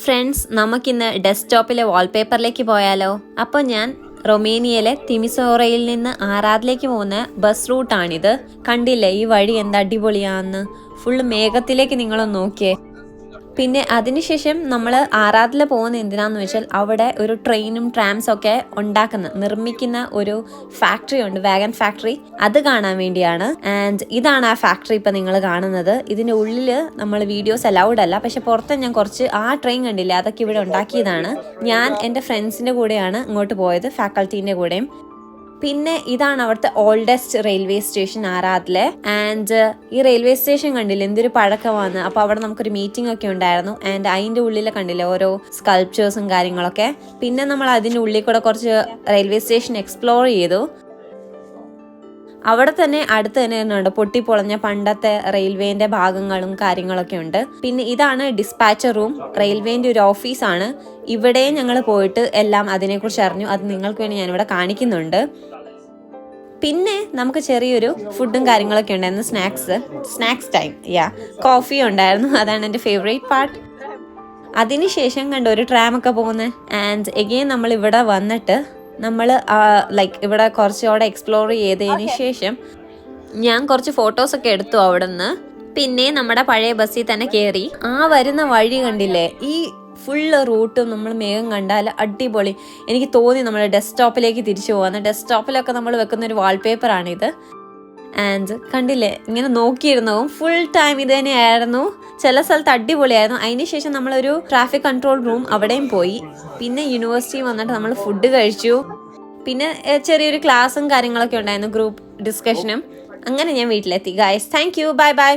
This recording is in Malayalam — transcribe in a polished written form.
ഫ്രണ്ട്സ്, നമുക്കിന്ന് ഡെസ്ക്ടോപ്പിലെ വാൾപേപ്പറിലേക്ക് പോയാലോ? അപ്പോൾ ഞാൻ റൊമേനിയയിലെ തിമിസോറയിൽ നിന്ന് ആറാദിലേക്ക് പോകുന്ന ബസ് റൂട്ടാണിത്. കണ്ടില്ലേ ഈ വഴി എന്താ അടിപൊളിയാന്ന്. ഫുള്ള് മേഘത്തിലേക്ക് നിങ്ങളൊന്ന് നോക്കിയേ. പിന്നെ അതിനുശേഷം നമ്മൾ ആറാദിൽ പോകുന്ന എന്തിനാന്ന് വെച്ചാൽ അവിടെ ഒരു ട്രെയിനും ട്രാംസും ഒക്കെ നിർമ്മിക്കുന്ന ഒരു ഫാക്ടറി ഉണ്ട്, വാഗൺ ഫാക്ടറി. അത് കാണാൻ വേണ്ടിയാണ്. ആൻഡ് ഇതാണ് ആ ഫാക്ടറി ഇപ്പം നിങ്ങൾ കാണുന്നത്. ഇതിൻ്റെ ഉള്ളിൽ നമ്മൾ വീഡിയോസ് അലൗഡ് അല്ല, പക്ഷെ പുറത്ത് ഞാൻ കുറച്ച് ആ ട്രെയിൻ കണ്ടില്ലേ, അതൊക്കെ ഇവിടെ ഉണ്ടാക്കിയതാണ്. ഞാൻ എൻ്റെ ഫ്രണ്ട്സിൻ്റെ കൂടെയാണ് ഇങ്ങോട്ട് പോയത്, ഫാക്കൽറ്റീൻ്റെ കൂടെയും. പിന്നെ ഇതാണ് അവിടുത്തെ ഓൾഡസ്റ്റ് റെയിൽവേ സ്റ്റേഷൻ ആറാദിലെ. ആൻഡ് ഈ റെയിൽവേ സ്റ്റേഷൻ കണ്ടില്ലേ എന്തൊരു പഴക്കമാണ്. അപ്പോൾ അവിടെ നമുക്കൊരു മീറ്റിംഗ് ഒക്കെ ഉണ്ടായിരുന്നു. ആൻഡ് അതിൻ്റെ ഉള്ളിൽ കണ്ടില്ലേ ഓരോ സ്കൾപ്ചേഴ്സും കാര്യങ്ങളൊക്കെ. പിന്നെ നമ്മൾ അതിൻ്റെ ഉള്ളിൽ കൂടെ കുറച്ച് റെയിൽവേ സ്റ്റേഷൻ എക്സ്പ്ലോർ ചെയ്തു. അവിടെ തന്നെ അടുത്ത് തന്നെ ഉണ്ട് പൊട്ടിപ്പൊളഞ്ഞ പണ്ടത്തെ റെയിൽവേന്റെ ഭാഗങ്ങളും കാര്യങ്ങളൊക്കെ ഉണ്ട്. പിന്നെ ഇതാണ് ഡിസ്പാച്ചർ റൂം, റെയിൽവേന്റെ ഒരു ഓഫീസാണ്. ഇവിടെ ഞങ്ങൾ പോയിട്ട് എല്ലാം അതിനെക്കുറിച്ച് അറിഞ്ഞു. അത് നിങ്ങൾക്ക് വേണ്ടി ഞാനിവിടെ കാണിക്കുന്നുണ്ട്. പിന്നെ നമുക്ക് ചെറിയൊരു ഫുഡും കാര്യങ്ങളൊക്കെ ഉണ്ടായിരുന്നു, സ്നാക്സ് ടൈം. കോഫി ഉണ്ടായിരുന്നു, അതാണ് എൻ്റെ ഫേവറേറ്റ് പാർട്ട്. അതിനുശേഷം കണ്ട ഒരു ട്രാമൊക്കെ പോകുന്നത്. ആൻഡ് എഗെയിൻ നമ്മൾ ഇവിടെ വന്നിട്ട് നമ്മൾ ഇവിടെ കുറച്ചുകൂടെ എക്സ്പ്ലോർ ചെയ്തതിന് ശേഷം ഞാൻ കുറച്ച് ഫോട്ടോസൊക്കെ എടുത്തു അവിടെ നിന്ന്. പിന്നെ നമ്മുടെ പഴയ ബസ്സിൽ തന്നെ കയറി. ആ വരുന്ന വഴി കണ്ടില്ലേ, ഈ ഫുള്ള് റൂട്ടും നമ്മൾ മേഘം കണ്ടാൽ അടിപൊളി. എനിക്ക് തോന്നി നമ്മൾ ഡെസ്ക്ടോപ്പിലേക്ക് തിരിച്ചു പോകാന്ന്. ഡെസ്ക്ടോപ്പിലൊക്കെ നമ്മൾ വെക്കുന്ന ഒരു വാൾപേപ്പറാണിത്. ആൻഡ് കണ്ടില്ലേ ഇങ്ങനെ നോക്കിയിരുന്നവും ഫുൾ ടൈം ഇത് തന്നെയായിരുന്നു. ചില സ്ഥലത്ത് അടിപൊളിയായിരുന്നു. അതിനുശേഷം നമ്മളൊരു ട്രാഫിക് കൺട്രോൾ റൂം അവിടെയും പോയി. പിന്നെ യൂണിവേഴ്സിറ്റി വന്നിട്ട് നമ്മൾ ഫുഡ് കഴിച്ചു. പിന്നെ ചെറിയൊരു ക്ലാസ്സും കാര്യങ്ങളൊക്കെ ഉണ്ടായിരുന്നു, ഗ്രൂപ്പ് ഡിസ്കഷനും. അങ്ങനെ ഞാൻ വീട്ടിലെത്തി. Guys, thank you, bye bye.